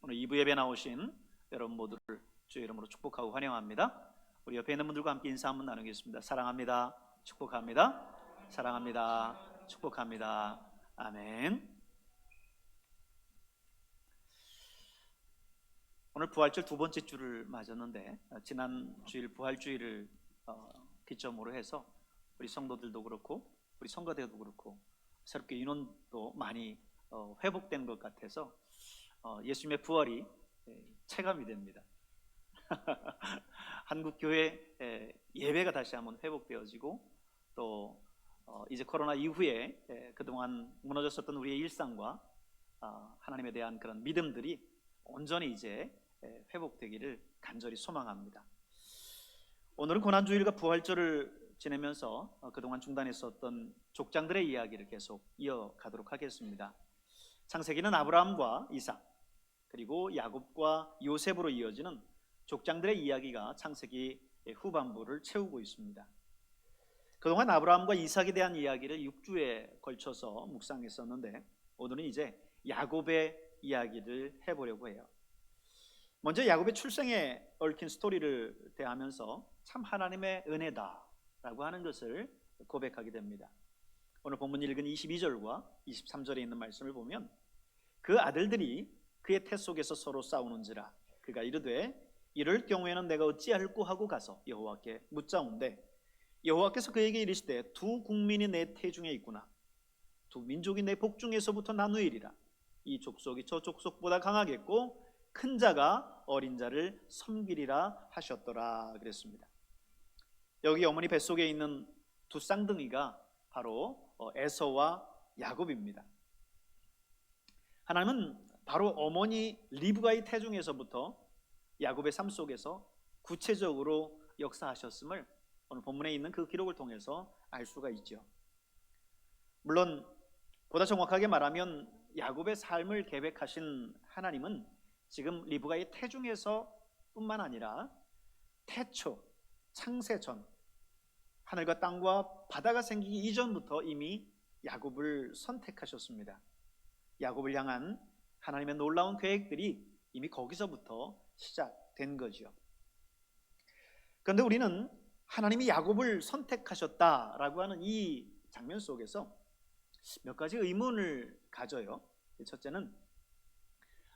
오늘 2부 예배 나오신 여러분 모두를 주의 이름으로 축복하고 환영합니다. 우리 옆에 있는 분들과 함께 인사 한번 나누겠습니다. 사랑합니다. 축복합니다. 사랑합니다. 축복합니다. 아멘. 오늘 부활절 두 번째 주를 맞았는데 지난 주일 부활주일을 기점으로 해서 우리 성도들도 그렇고 우리 성가대도 그렇고 새롭게 인원도 많이 회복된 것 같아서 예수님의 부활이 체감이 됩니다. 한국 교회 예배가 다시 한번 회복되어지고 또 이제 코로나 이후에 그동안 무너졌었던 우리의 일상과 하나님에 대한 그런 믿음들이 온전히 이제 회복되기를 간절히 소망합니다. 오늘은 고난주일과 부활절을 지내면서 그동안 중단했었던 족장들의 이야기를 계속 이어가도록 하겠습니다. 창세기는 아브라함과 이삭 그리고 야곱과 요셉으로 이어지는 족장들의 이야기가 창세기 후반부를 채우고 있습니다. 그동안 아브라함과 이삭에 대한 이야기를 6주에 걸쳐서 묵상했었는데 오늘은 이제 야곱의 이야기를 해보려고 해요. 먼저 야곱의 출생에 얽힌 스토리를 대하면서 참 하나님의 은혜다라고 하는 것을 고백하게 됩니다. 오늘 본문 읽은 22절과 23절에 있는 말씀을 보면 그 아들들이 그의 태 속에서 서로 싸우는지라 그가 이르되 이럴 경우에는 내가 어찌할꼬 하고 가서 여호와께 묻자온대 여호와께서 그에게 이르시되 두 국민이 내 태중에 있구나 두 민족이 내 복중에서부터 나누이리라 이 족속이 저 족속보다 강하겠고 큰 자가 어린 자를 섬기리라 하셨더라 그랬습니다. 여기 어머니 뱃속에 있는 두 쌍둥이가 바로 에서와 야곱입니다. 하나님은 바로 어머니 리브가의 태중에서부터 야곱의 삶 속에서 구체적으로 역사하셨음을 오늘 본문에 있는 그 기록을 통해서 알 수가 있죠. 물론 보다 정확하게 말하면 야곱의 삶을 계획하신 하나님은 지금 리브가의 태중에서 뿐만 아니라 태초, 창세 전 하늘과 땅과 바다가 생기기 이전부터 이미 야곱을 선택하셨습니다. 야곱을 향한 하나님의 놀라운 계획들이 이미 거기서부터 시작된 거죠. 그런데 우리는 하나님이 야곱을 선택하셨다라고 하는 이 장면 속에서 몇 가지 의문을 가져요. 첫째는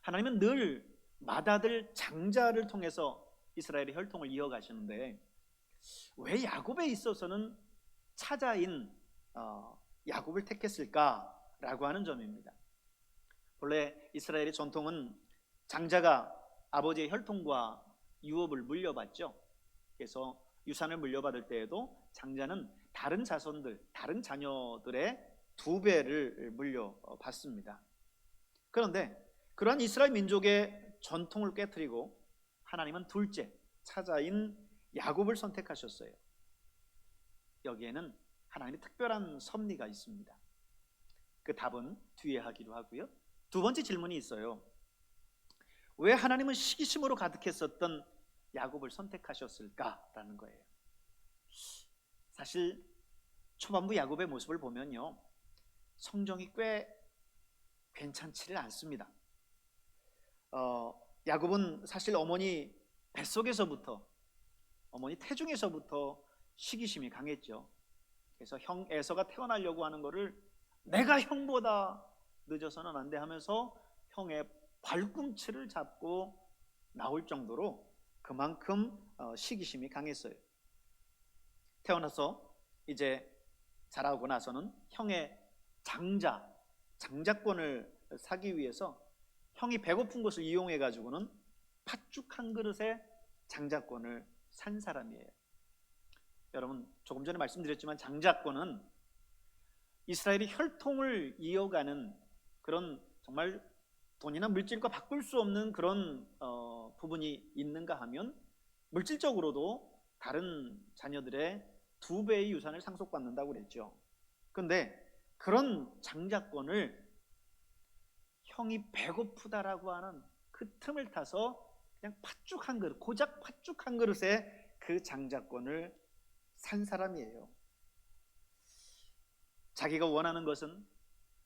하나님은 늘 맏아들 장자를 통해서 이스라엘의 혈통을 이어가시는데 왜 야곱에 있어서는 차자인 야곱을 택했을까라고 하는 점입니다. 본래 이스라엘의 전통은 장자가 아버지의 혈통과 유업을 물려받죠. 그래서 유산을 물려받을 때에도 장자는 다른 자손들, 다른 자녀들의 2배를 물려받습니다. 그런데 그러한 이스라엘 민족의 전통을 깨트리고 하나님은 둘째, 차자인 야곱을 선택하셨어요. 여기에는 하나님의 특별한 섭리가 있습니다. 그 답은 뒤에 하기로 하고요. 두 번째 질문이 있어요. 왜 하나님은 시기심으로 가득했었던 야곱을 선택하셨을까라는 거예요. 사실 초반부 야곱의 모습을 보면요, 성정이 꽤 괜찮지를 않습니다. 야곱은 사실 어머니 뱃속에서부터, 어머니 태중에서부터 시기심이 강했죠. 그래서 형 에서가 태어나려고 하는 거를 내가 형보다 늦어서는 안 돼 하면서 형의 발꿈치를 잡고 나올 정도로 그만큼 시기심이 강했어요. 태어나서 이제 자라고 나서는 형의 장자권을 사기 위해서 형이 배고픈 것을 이용해 가지고는 팥죽 한 그릇에 장자권을 산 사람이에요. 여러분 조금 전에 말씀드렸지만 장자권은 이스라엘의 혈통을 이어가는 그런 정말 돈이나 물질과 바꿀 수 없는 그런 부분이 있는가 하면 물질적으로도 다른 자녀들의 2배의 유산을 상속받는다고 그랬죠. 그런데 그런 장자권을 형이 배고프다라고 하는 그 틈을 타서 그냥 팥죽 한 그릇, 고작 팥죽 한 그릇에 그 장자권을 산 사람이에요. 자기가 원하는 것은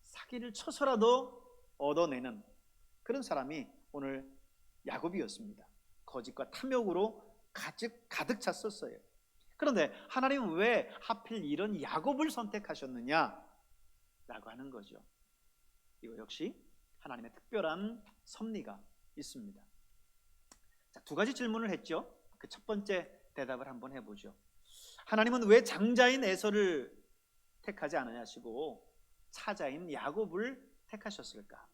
사기를 쳐서라도 얻어내는 그런 사람이 오늘 야곱이었습니다. 거짓과 탐욕으로 가득 찼었어요. 그런데 하나님은 왜 하필 이런 야곱을 선택하셨느냐 라고 하는 거죠. 이거 역시 하나님의 특별한 섭리가 있습니다. 자, 두 가지 질문을 했죠. 그 첫 번째 대답을 한번 해보죠. 하나님은 왜 장자인 에서를 택하지 않으시고 차자인 야곱을 택하셨을까?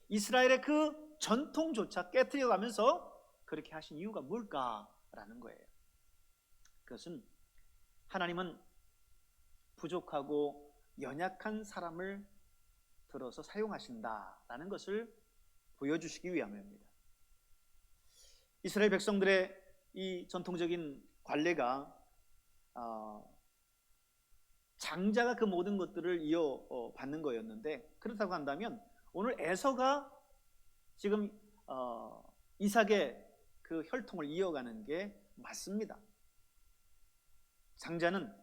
이스라엘의 그 전통조차 깨트려가면서 그렇게 하신 이유가 뭘까라는 거예요. 그것은 하나님은 부족하고 연약한 사람을 들어서 사용하신다라는 것을 보여주시기 위함입니다. 이스라엘 백성들의 이 전통적인 관례가 장자가 그 모든 것들을 이어받는 거였는데, 그렇다고 한다면 오늘 에서가 지금 이삭의 그 혈통을 이어가는 게 맞습니다. 장자는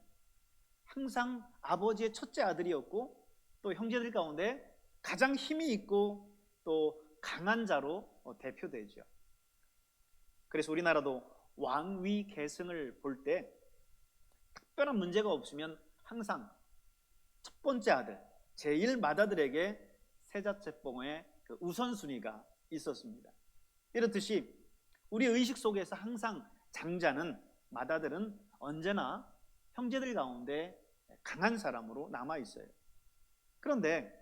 항상 아버지의 첫째 아들이었고 또 형제들 가운데 가장 힘이 있고 또 강한 자로 대표되죠. 그래서 우리나라도 왕위 계승을 볼 때 특별한 문제가 없으면 항상 첫 번째 아들, 제일 맏아들에게 세자책봉의 그 우선순위가 있었습니다. 이렇듯이 우리 의식 속에서 항상 장자는, 맏아들은 언제나 형제들 가운데 강한 사람으로 남아 있어요. 그런데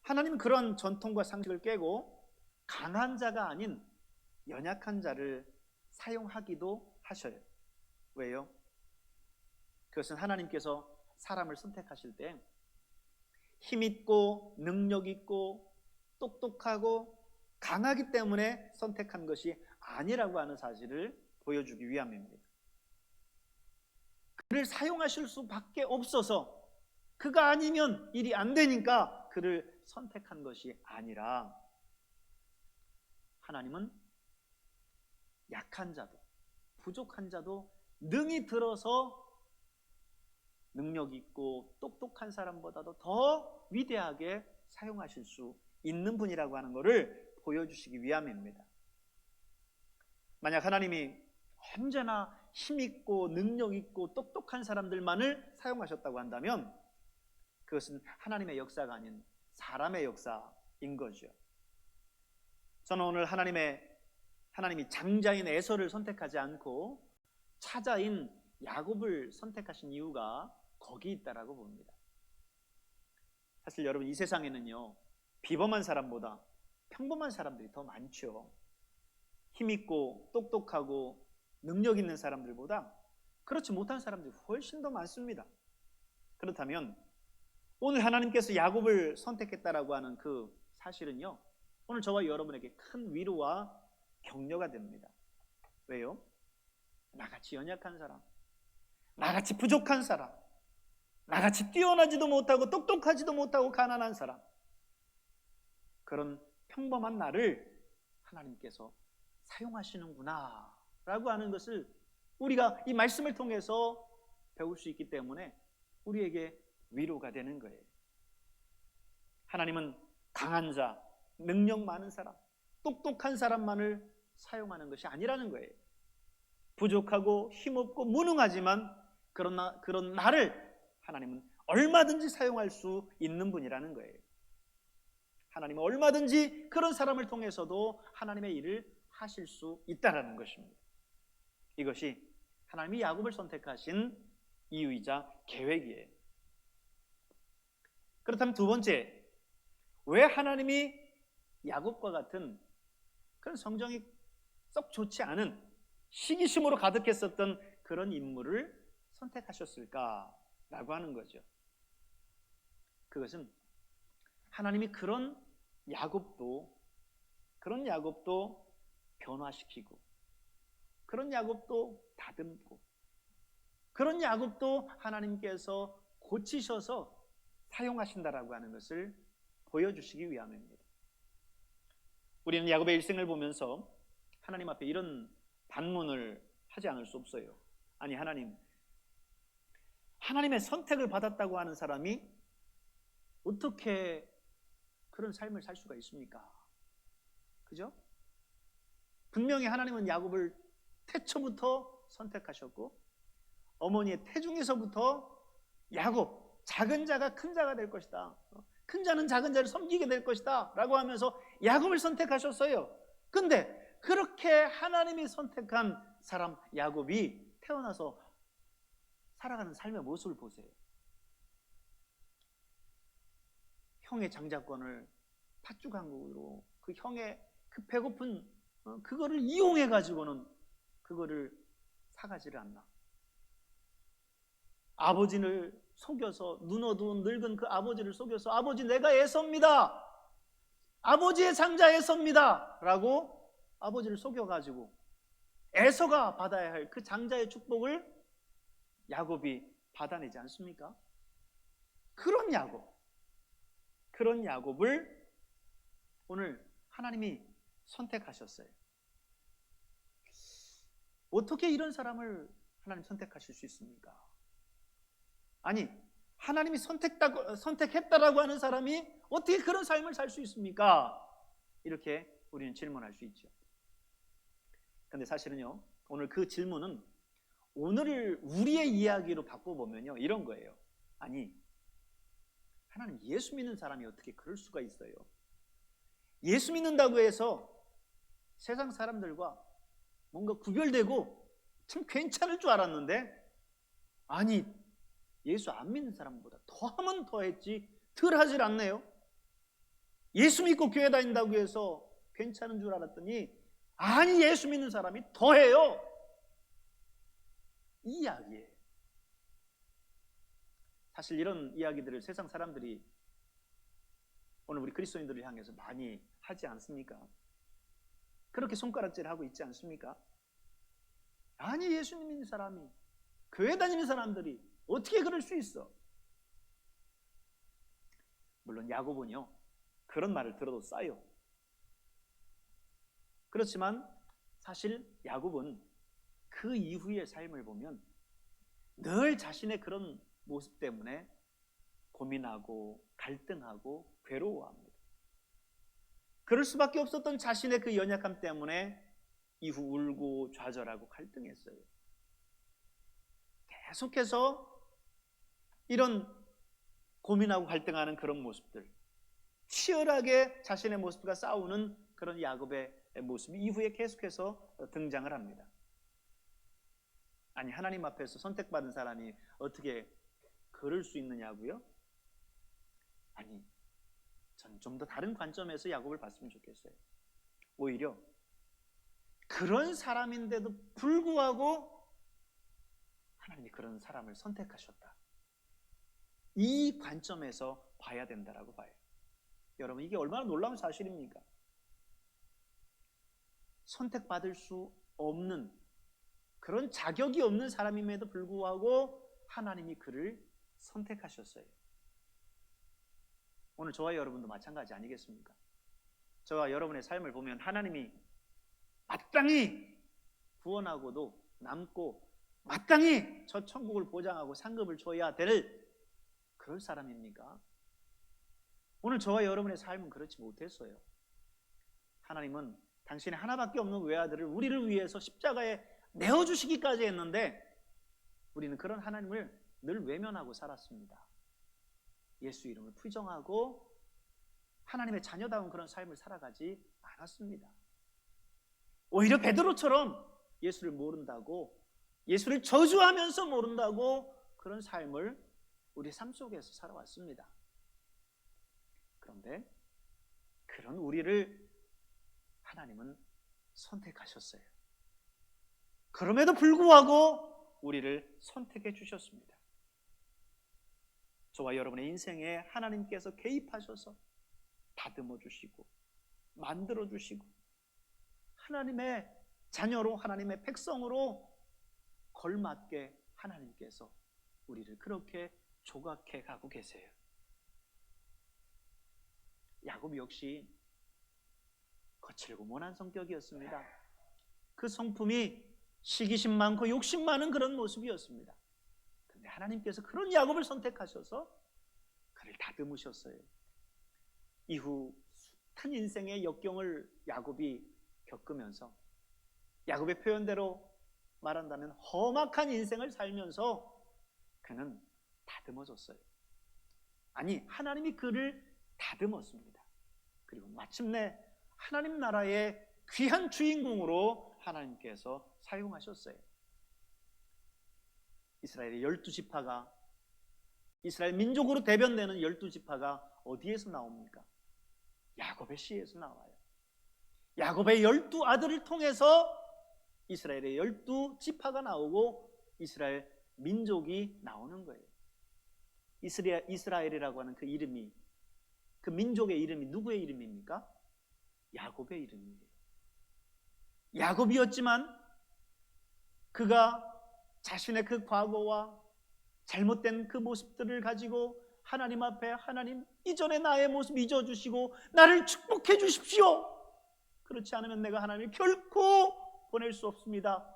하나님은 그런 전통과 상식을 깨고 강한 자가 아닌 연약한 자를 사용하기도 하셔요. 왜요? 그것은 하나님께서 사람을 선택하실 때 힘있고 능력있고 똑똑하고 강하기 때문에 선택한 것이 아니라고 하는 사실을 보여주기 위함입니다. 그를 사용하실 수밖에 없어서, 그가 아니면 일이 안 되니까 그를 선택한 것이 아니라, 하나님은 약한 자도 부족한 자도 능히 들어서 능력 있고 똑똑한 사람보다도 더 위대하게 사용하실 수 있는 분이라고 하는 것을 보여주시기 위함입니다. 만약 하나님이 언제나 힘있고 능력있고 똑똑한 사람들만을 사용하셨다고 한다면 그것은 하나님의 역사가 아닌 사람의 역사인 거죠. 저는 오늘 하나님이 장자인 에서를 선택하지 않고 차자인 야곱을 선택하신 이유가 거기 있다라고 봅니다. 사실 여러분, 이 세상에는요, 비범한 사람보다 평범한 사람들이 더 많죠. 힘있고 똑똑하고 능력 있는 사람들보다 그렇지 못한 사람들이 훨씬 더 많습니다. 그렇다면 오늘 하나님께서 야곱을 선택했다라고 하는 그 사실은요, 오늘 저와 여러분에게 큰 위로와 격려가 됩니다. 왜요? 나같이 연약한 사람, 나같이 부족한 사람, 나같이 뛰어나지도 못하고 똑똑하지도 못하고 가난한 사람, 그런 평범한 나를 하나님께서 사용하시는구나 라고 하는 것을 우리가 이 말씀을 통해서 배울 수 있기 때문에 우리에게 위로가 되는 거예요. 하나님은 강한 자, 능력 많은 사람, 똑똑한 사람만을 사용하는 것이 아니라는 거예요. 부족하고 힘없고 무능하지만 그런 나를 하나님은 얼마든지 사용할 수 있는 분이라는 거예요. 하나님은 얼마든지 그런 사람을 통해서도 하나님의 일을 하실 수 있다라는 것입니다. 이것이 하나님이 야곱을 선택하신 이유이자 계획이에요. 그렇다면 두 번째, 왜 하나님이 야곱과 같은 그런 성정이 썩 좋지 않은 시기심으로 가득했었던 그런 인물을 선택하셨을까라고 하는 거죠. 그것은 하나님이 그런 야곱도 변화시키고, 그런 야곱도 다듬고, 그런 야곱도 하나님께서 고치셔서 사용하신다라고 하는 것을 보여주시기 위함입니다. 우리는 야곱의 일생을 보면서 하나님 앞에 이런 반문을 하지 않을 수 없어요. 아니, 하나님의 선택을 받았다고 하는 사람이 어떻게 그런 삶을 살 수가 있습니까? 그죠? 분명히 하나님은 야곱을 태초부터 선택하셨고 어머니의 태중에서부터 야곱, 작은 자가 큰 자가 될 것이다, 큰 자는 작은 자를 섬기게 될 것이다 라고 하면서 야곱을 선택하셨어요. 근데 그렇게 하나님이 선택한 사람 야곱이 태어나서 살아가는 삶의 모습을 보세요. 형의 장자권을 팥죽한국으로 그 형의 그 배고픈 그거를 이용해 가지고는 그거를 사가지를 않나. 아버지를 속여서, 눈 어두운 늙은 그 아버지를 속여서 아버지 내가 에서입니다, 아버지의 장자 에서입니다 라고 아버지를 속여가지고 에서가 받아야 할 그 장자의 축복을 야곱이 받아내지 않습니까? 그런 야곱을 오늘 하나님이 선택하셨어요. 어떻게 이런 사람을 하나님 선택하실 수 있습니까? 아니, 하나님이 선택했다라고 하는 사람이 어떻게 그런 삶을 살 수 있습니까? 이렇게 우리는 질문할 수 있죠. 그런데 사실은요, 오늘 그 질문은 오늘 우리의 이야기로 바꿔보면요, 이런 거예요. 아니, 하나님 예수 믿는 사람이 어떻게 그럴 수가 있어요? 예수 믿는다고 해서 세상 사람들과 뭔가 구별되고 참 괜찮을 줄 알았는데, 아니, 예수 안 믿는 사람보다 더하면 더했지 덜 하질 않네요. 예수 믿고 교회 다닌다고 해서 괜찮은 줄 알았더니 아니, 예수 믿는 사람이 더해요. 이 이야기예요. 사실 이런 이야기들을 세상 사람들이 오늘 우리 그리스도인들을 향해서 많이 하지 않습니까? 그렇게 손가락질하고 있지 않습니까? 아니, 예수 믿는 사람이, 교회 다니는 사람들이 어떻게 그럴 수 있어? 물론 야곱은요, 그런 말을 들어도 싸요. 그렇지만 사실 야곱은 그 이후의 삶을 보면 늘 자신의 그런 모습 때문에 고민하고 갈등하고 괴로워합니다. 그럴 수밖에 없었던 자신의 그 연약함 때문에 이후 울고 좌절하고 갈등했어요. 계속해서 이런 고민하고 갈등하는 그런 모습들, 치열하게 자신의 모습과 싸우는 그런 야곱의 모습이 이후에 계속해서 등장을 합니다. 아니, 하나님 앞에서 선택받은 사람이 어떻게 그럴 수 있느냐고요? 아니, 저는 좀 더 다른 관점에서 야곱을 봤으면 좋겠어요. 오히려 그런 사람인데도 불구하고 하나님이 그런 사람을 선택하셨다, 이 관점에서 봐야 된다라고 봐요. 여러분, 이게 얼마나 놀라운 사실입니까? 선택받을 수 없는, 그런 자격이 없는 사람임에도 불구하고 하나님이 그를 선택하셨어요. 오늘 저와 여러분도 마찬가지 아니겠습니까? 저와 여러분의 삶을 보면 하나님이 마땅히 구원하고도 남고 마땅히 저 천국을 보장하고 상급을 줘야 될 그럴 사람입니까? 오늘 저와 여러분의 삶은 그렇지 못했어요. 하나님은 당신의 하나밖에 없는 외아들을 우리를 위해서 십자가에 내어주시기까지 했는데 우리는 그런 하나님을 늘 외면하고 살았습니다. 예수 이름을 부정하고 하나님의 자녀다운 그런 삶을 살아가지 않았습니다. 오히려 베드로처럼 예수를 모른다고, 예수를 저주하면서 모른다고 그런 삶을 우리 삶 속에서 살아왔습니다. 그런데 그런 우리를 하나님은 선택하셨어요. 그럼에도 불구하고 우리를 선택해 주셨습니다. 저와 여러분의 인생에 하나님께서 개입하셔서 다듬어 주시고 만들어 주시고 하나님의 자녀로, 하나님의 백성으로 걸맞게 하나님께서 우리를 그렇게 조각해 가고 계세요. 야곱 역시 거칠고 모난 성격이었습니다. 그 성품이 시기심 많고 욕심 많은 그런 모습이었습니다. 그런데 하나님께서 그런 야곱을 선택하셔서 그를 다듬으셨어요. 이후 숱한 인생의 역경을 야곱이 겪으면서, 야곱의 표현대로 말한다면 험악한 인생을 살면서 그는 다듬어졌어요. 아니, 하나님이 그를 다듬었습니다. 그리고 마침내 하나님 나라의 귀한 주인공으로 하나님께서 사용하셨어요. 이스라엘의 12지파가, 이스라엘 민족으로 대변되는 12지파가 어디에서 나옵니까? 야곱의 씨에서 나와요. 야곱의 12아들을 통해서 이스라엘의 12지파가 나오고 이스라엘 민족이 나오는 거예요. 이스라엘이라고 하는 그 이름이, 그 민족의 이름이 누구의 이름입니까? 야곱의 이름이에요. 야곱이었지만 그가 자신의 그 과거와 잘못된 그 모습들을 가지고 하나님 앞에, 하나님, 이전의 나의 모습 잊어주시고 나를 축복해 주십시오. 그렇지 않으면 내가 하나님을 결코 보낼 수 없습니다.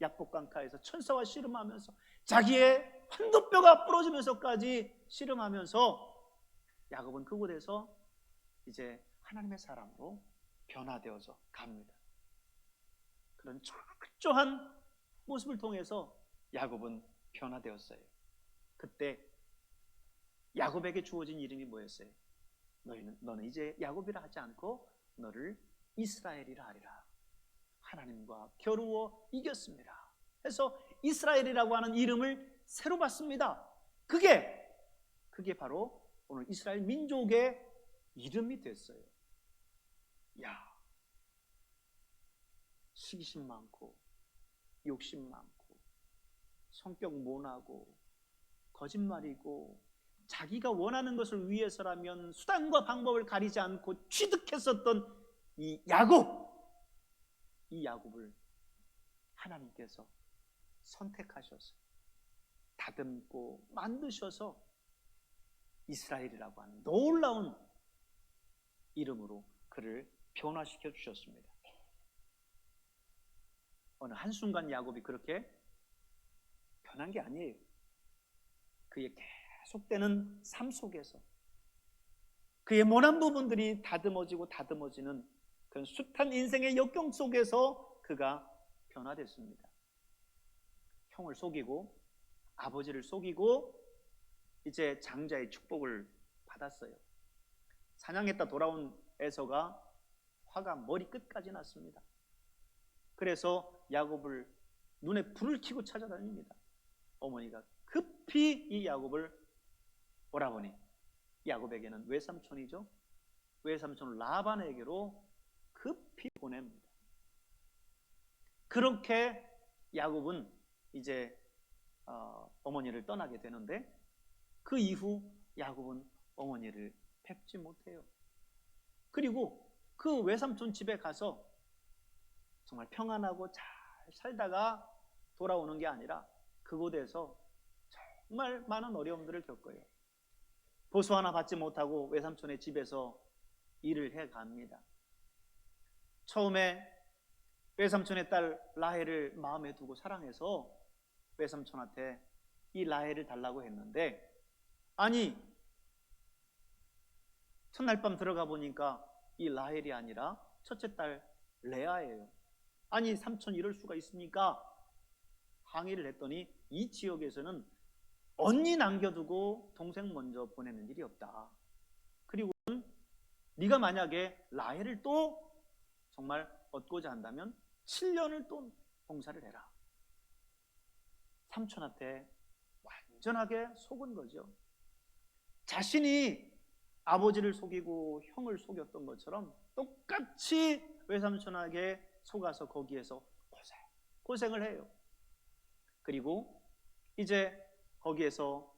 약복강가에서 천사와 씨름하면서 자기의 환도뼈가 부러지면서까지 씨름하면서 야곱은 그곳에서 이제 하나님의 사람으로 변화되어서 갑니다. 그런 철저한 모습을 통해서 야곱은 변화되었어요. 그때 야곱에게 주어진 이름이 뭐였어요? 너는 이제 야곱이라 하지 않고 너를 이스라엘이라 하리라. 하나님과 겨루어 이겼습니다. 그래서 이스라엘이라고 하는 이름을 새로 받습니다. 그게 바로 오늘 이스라엘 민족의 이름이 됐어요. 야, 시기심 많고 욕심 많고 성격 모나고 거짓말이고 자기가 원하는 것을 위해서라면 수단과 방법을 가리지 않고 취득했었던 이 야곱을 하나님께서 선택하셔서 다듬고 만드셔서 이스라엘이라고 하는 놀라운 이름으로 그를 변화시켜 주셨습니다. 어느 한순간 야곱이 그렇게 변한 게 아니에요. 그의 계속되는 삶 속에서 그의 모난 부분들이 다듬어지는 그런 숱한 인생의 역경 속에서 그가 변화됐습니다. 형을 속이고 아버지를 속이고 이제 장자의 축복을 받았어요. 사냥했다 돌아온 에서가 화가 머리끝까지 났습니다. 그래서 야곱을 눈에 불을 켜고 찾아다닙니다. 어머니가 급히 이 야곱을 오라버니, 야곱에게는 외삼촌이죠. 외삼촌 라반에게로 급히 보냅니다. 그렇게 야곱은 이제 어머니를 떠나게 되는데 그 이후 야곱은 어머니를 뵙지 못해요. 그리고 그 외삼촌 집에 가서 정말 평안하고 잘 살다가 돌아오는 게 아니라 그곳에서 정말 많은 어려움들을 겪어요. 보수 하나 받지 못하고 외삼촌의 집에서 일을 해갑니다. 처음에 외삼촌의 딸 라헬을 마음에 두고 사랑해서 외삼촌한테 이 라헬을 달라고 했는데, 아니 첫날 밤 들어가 보니까 이 라헬이 아니라 첫째 딸 레아예요. 아니 삼촌 이럴 수가 있습니까? 항의를 했더니 이 지역에서는 언니 남겨두고 동생 먼저 보내는 일이 없다. 그리고 네가 만약에 라헬을 또 정말 얻고자 한다면 7년을 또 봉사를 해라. 삼촌한테 완전하게 속은 거죠. 자신이 아버지를 속이고 형을 속였던 것처럼 똑같이 외삼촌에게 속아서 거기에서 고생을 해요. 그리고 이제 거기에서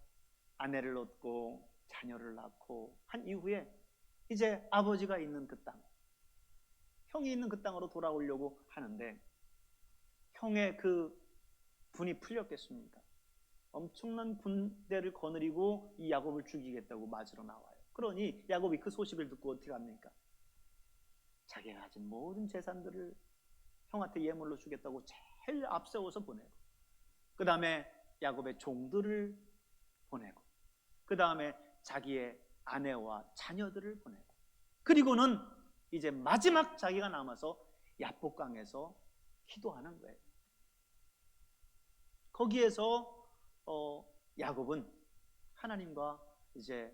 아내를 얻고 자녀를 낳고 한 이후에 이제 아버지가 있는 그 땅, 형이 있는 그 땅으로 돌아오려고 하는데 형의 그 분이 풀렸겠습니까? 엄청난 군대를 거느리고 이 야곱을 죽이겠다고 맞으러 나와요. 그러니 야곱이 그 소식을 듣고 어떻게 합니까? 자기가 가진 모든 재산들을 형한테 예물로 주겠다고 제일 앞세워서 보내고, 그 다음에 야곱의 종들을 보내고, 그 다음에 자기의 아내와 자녀들을 보내고, 그리고는 이제 마지막 자기가 남아서 야복강에서 기도하는 거예요. 거기에서 야곱은 하나님과 이제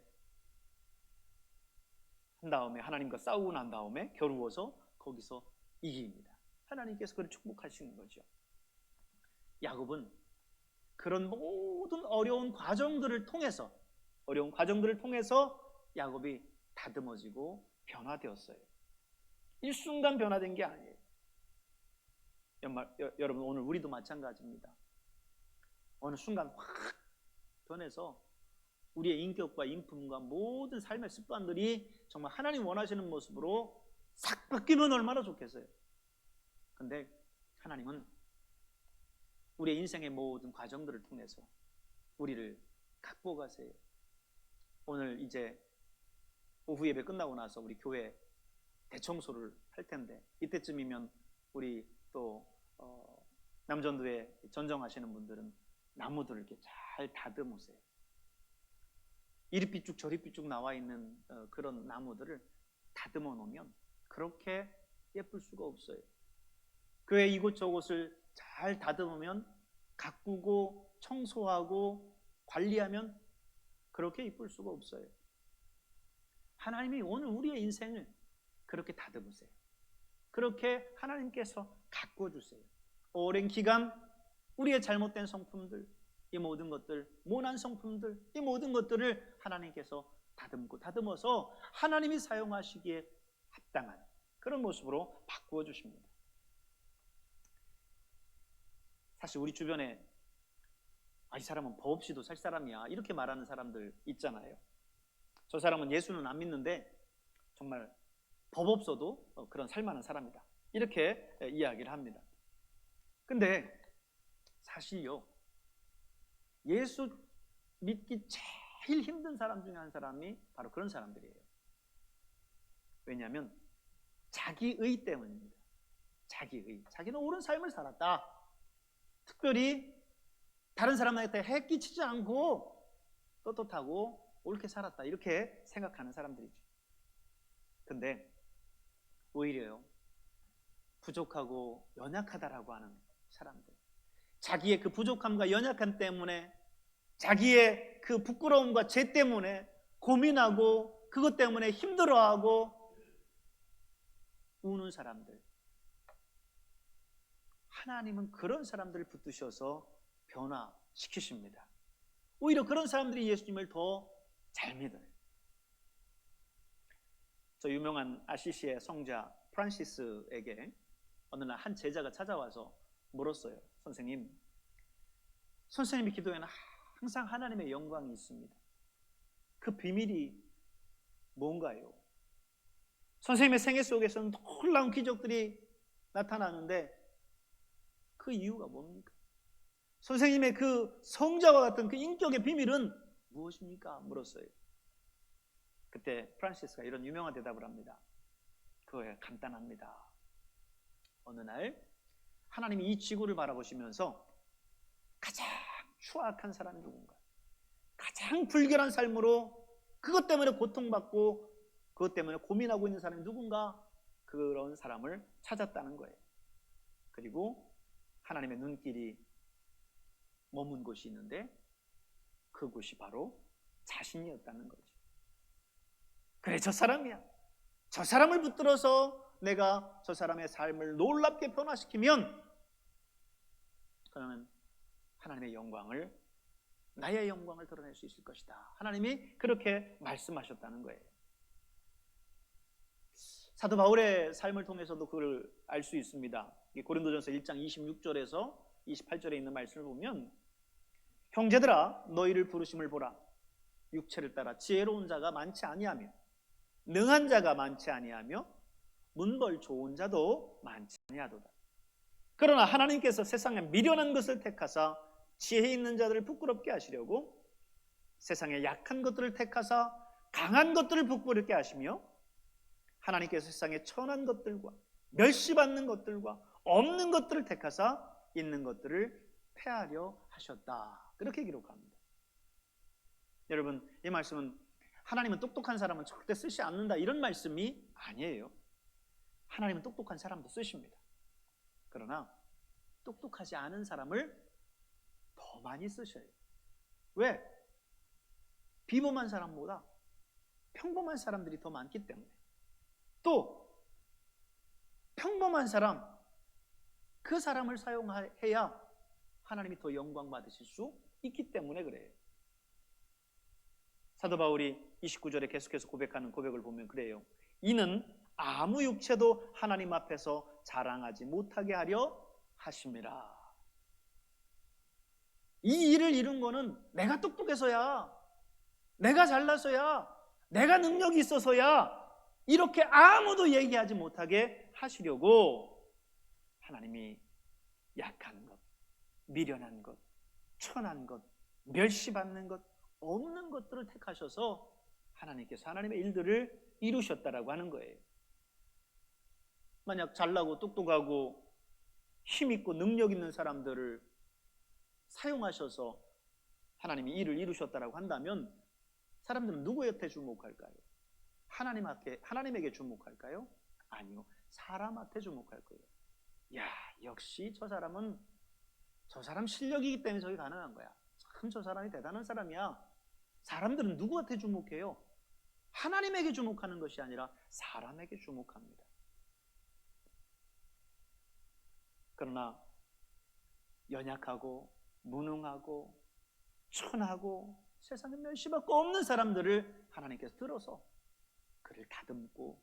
한 다음에 하나님과 싸우고 난 다음에 겨루어서 거기서 이깁니다. 하나님께서 그를 축복하시는 거죠. 야곱은 그런 모든 어려운 과정들을 통해서 야곱이 다듬어지고 변화되었어요. 일순간 변화된 게 아니에요. 여러분, 오늘 우리도 마찬가지입니다. 어느 순간 확 변해서 우리의 인격과 인품과 모든 삶의 습관들이 정말 하나님 원하시는 모습으로 싹 바뀌면 얼마나 좋겠어요. 근데 하나님은 우리의 인생의 모든 과정들을 통해서 우리를 갖고 가세요. 오늘 이제 오후 예배 끝나고 나서 우리 교회 대청소를 할 텐데, 이때쯤이면 우리 또 남전도에 전정하시는 분들은 나무들을 이렇게 잘 다듬으세요. 이리 삐쭉 저리 삐쭉 나와 있는 그런 나무들을 다듬어 놓으면 그렇게 예쁠 수가 없어요. 교회 이곳저곳을 잘 다듬으면, 가꾸고 청소하고 관리하면 그렇게 이쁠 수가 없어요. 하나님이 오늘 우리의 인생을 그렇게 다듬으세요. 그렇게 하나님께서 가꿔주세요. 오랜 기간 우리의 잘못된 성품들, 이 모든 것들, 모난 성품들, 이 모든 것들을 하나님께서 다듬어서 하나님이 사용하시기에 합당한 그런 모습으로 바꾸어 주십니다. 사실 우리 주변에 이 사람은 법 없이도 살 사람이야, 이렇게 말하는 사람들 있잖아요. 저 사람은 예수는 안 믿는데 정말 법 없어도 그런 살만한 사람이다, 이렇게 이야기를 합니다. 근데 사실요, 예수 믿기 제일 힘든 사람 중에 한 사람이 바로 그런 사람들이에요. 왜냐하면 자기의 때문입니다. 자기는 옳은 삶을 살았다, 특별히 다른 사람한테 해 끼치지 않고 떳떳하고 옳게 살았다, 이렇게 생각하는 사람들이죠. 근데 오히려요, 부족하고 연약하다라고 하는 사람들, 자기의 그 부족함과 연약함 때문에, 자기의 그 부끄러움과 죄 때문에 고민하고 그것 때문에 힘들어하고 우는 사람들, 하나님은 그런 사람들을 붙드셔서 변화시키십니다. 오히려 그런 사람들이 예수님을 더 잘 믿어요. 저 유명한 아시시의 성자 프란시스에게 어느 날 한 제자가 찾아와서 물었어요. 선생님이 기도에는 항상 하나님의 영광이 있습니다. 그 비밀이 뭔가요? 선생님의 생애 속에서는 놀라운 기적들이 나타나는데 그 이유가 뭡니까? 선생님의 그 성자와 같은 그 인격의 비밀은 무엇입니까? 물었어요. 그때 프란시스가 이런 유명한 대답을 합니다. 그거야 간단합니다. 어느 날 하나님이 이 지구를 바라보시면서 가장 추악한 사람이 누군가, 가장 불결한 삶으로 그것 때문에 고통받고 그것 때문에 고민하고 있는 사람이 누군가, 그런 사람을 찾았다는 거예요. 그리고 하나님의 눈길이 머문 곳이 있는데 그곳이 바로 자신이었다는 거죠. 그래, 저 사람이야. 저 사람을 붙들어서 내가 저 사람의 삶을 놀랍게 변화시키면 그러면 하나님의 영광을, 나의 영광을 드러낼 수 있을 것이다. 하나님이 그렇게 말씀하셨다는 거예요. 사도 바울의 삶을 통해서도 그걸 알 수 있습니다. 고린도전서 1장 26절에서 28절에 있는 말씀을 보면, 형제들아 너희를 부르심을 보라. 육체를 따라 지혜로운 자가 많지 아니하며 능한 자가 많지 아니하며 문벌 좋은 자도 많지 아니하도다. 그러나 하나님께서 세상에 미련한 것을 택하사 지혜 있는 자들을 부끄럽게 하시려고 세상에 약한 것들을 택하사 강한 것들을 부끄럽게 하시며, 하나님께서 세상에 천한 것들과 멸시받는 것들과 없는 것들을 택하사 있는 것들을 폐하려 하셨다. 그렇게 기록합니다. 여러분, 이 말씀은 하나님은 똑똑한 사람은 절대 쓰지 않는다, 이런 말씀이 아니에요. 하나님은 똑똑한 사람도 쓰십니다. 그러나 똑똑하지 않은 사람을 더 많이 쓰셔요. 왜? 비범한 사람보다 평범한 사람들이 더 많기 때문에. 또 평범한 사람, 그 사람을 사용해야 하나님이 더 영광 받으실 수 있기 때문에 그래요. 사도 바울이 29절에 계속해서 고백하는 고백을 보면 그래요. 이는 아무 육체도 하나님 앞에서 자랑하지 못하게 하려 하심이라. 이 일을 이룬 거는 내가 똑똑해서야, 내가 잘나서야, 내가 능력이 있어서야 이렇게 아무도 얘기하지 못하게 하시려고 하나님이 약한 것, 미련한 것, 천한 것, 멸시받는 것, 없는 것들을 택하셔서 하나님께서 하나님의 일들을 이루셨다라고 하는 거예요. 만약 잘나고 똑똑하고 힘있고 능력 있는 사람들을 사용하셔서 하나님이 일을 이루셨다라고 한다면 사람들은 누구한테 주목할까요? 하나님에게 주목할까요? 아니요, 사람한테 주목할 거예요. 야, 역시 저 사람 실력이기 때문에 저게 가능한 거야. 참 저 사람이 대단한 사람이야. 사람들은 누구한테 주목해요? 하나님에게 주목하는 것이 아니라 사람에게 주목합니다. 그러나 연약하고 무능하고 천하고 세상에 멸시받고 없는 사람들을 하나님께서 들어서 그를 다듬고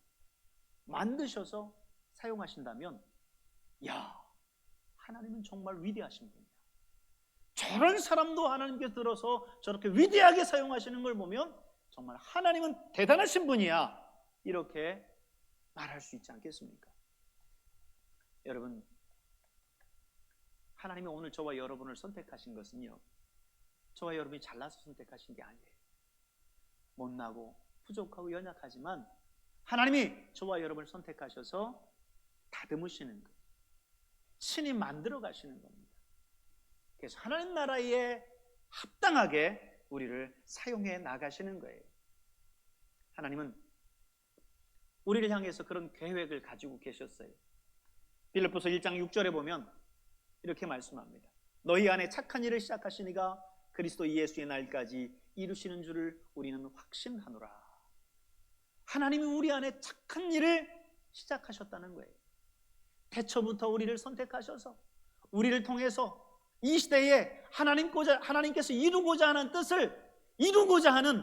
만드셔서 사용하신다면, 야, 하나님은 정말 위대하신 분이야. 저런 사람도 하나님께서 들어서 저렇게 위대하게 사용하시는 걸 보면 정말 하나님은 대단하신 분이야, 이렇게 말할 수 있지 않겠습니까? 여러분, 하나님이 오늘 저와 여러분을 선택하신 것은요, 저와 여러분이 잘나서 선택하신 게 아니에요. 못나고 부족하고 연약하지만 하나님이 저와 여러분을 선택하셔서 다듬으시는 것, 친히 만들어 가시는 겁니다. 그래서 하나님 나라에 합당하게 우리를 사용해 나가시는 거예요. 하나님은 우리를 향해서 그런 계획을 가지고 계셨어요. 빌립보서 1장 6절에 보면 이렇게 말씀합니다. 너희 안에 착한 일을 시작하시니가 그리스도 예수의 날까지 이루시는 줄을 우리는 확신하노라. 하나님이 우리 안에 착한 일을 시작하셨다는 거예요. 태초부터 우리를 선택하셔서 우리를 통해서 이 시대에 하나님께서 이루고자 하는 뜻을 이루고자 하는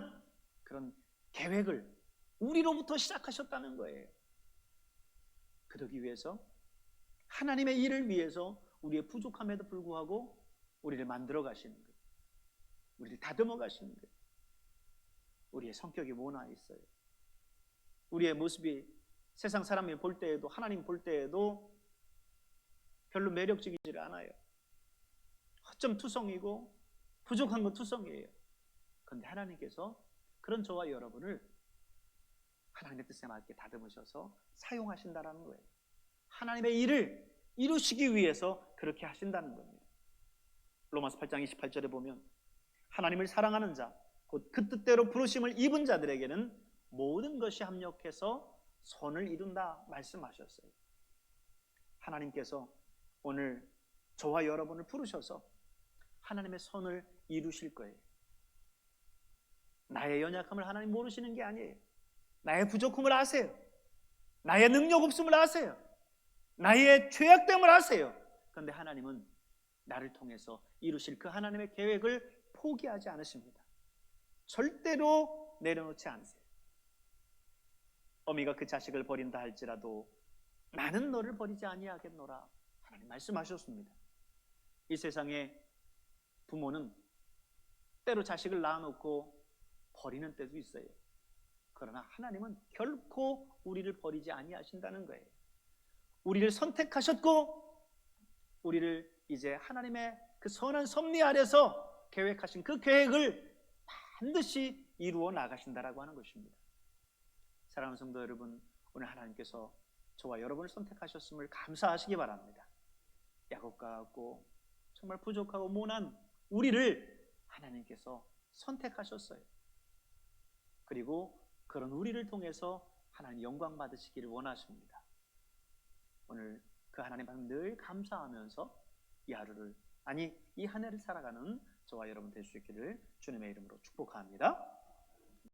그런 계획을 우리로부터 시작하셨다는 거예요. 그러기 위해서 하나님의 일을 위해서 우리의 부족함에도 불구하고 우리를 만들어 가시는 거예요. 우리를 다듬어 가시는 거예요. 우리의 성격이 뭐나 있어요. 우리의 모습이 세상 사람이 볼 때에도, 하나님 볼 때에도 별로 매력적이지 않아요. 허점 투성이고 부족한 건 투성이에요. 그런데 하나님께서 그런 저와 여러분을 하나님의 뜻에 맞게 다듬으셔서 사용하신다는 거예요. 하나님의 일을 이루시기 위해서 그렇게 하신다는 겁니다. 로마서 8장 28절에 보면 하나님을 사랑하는 자, 곧 그 뜻대로 부르심을 입은 자들에게는 모든 것이 합력해서 선을 이룬다 말씀하셨어요. 하나님께서 오늘 저와 여러분을 부르셔서 하나님의 선을 이루실 거예요. 나의 연약함을 하나님 모르시는 게 아니에요. 나의 부족함을 아세요. 나의 능력 없음을 아세요. 나의 죄악됨을 아세요. 그런데 하나님은 나를 통해서 이루실 그 하나님의 계획을 포기하지 않으십니다. 절대로 내려놓지 않으세요. 어미가 그 자식을 버린다 할지라도 나는 너를 버리지 아니하겠노라, 하나님 말씀하셨습니다. 이 세상에 부모는 때로 자식을 낳아놓고 버리는 때도 있어요. 그러나 하나님은 결코 우리를 버리지 아니하신다는 거예요. 우리를 선택하셨고 우리를 이제 하나님의 그 선한 섭리 아래서 계획하신 그 계획을 반드시 이루어 나가신다라고 하는 것입니다. 사랑하는 성도 여러분, 오늘 하나님께서 저와 여러분을 선택하셨음을 감사하시기 바랍니다. 야곱과 같고 정말 부족하고 모난 우리를 하나님께서 선택하셨어요. 그리고 그런 우리를 통해서 하나님 영광 받으시기를 원하십니다. 오늘 그 하나님 앞에 늘 감사하면서 이 하루를, 아니 이 한 해를 살아가는 저와 여러분 될 수 있기를 주님의 이름으로 축복합니다.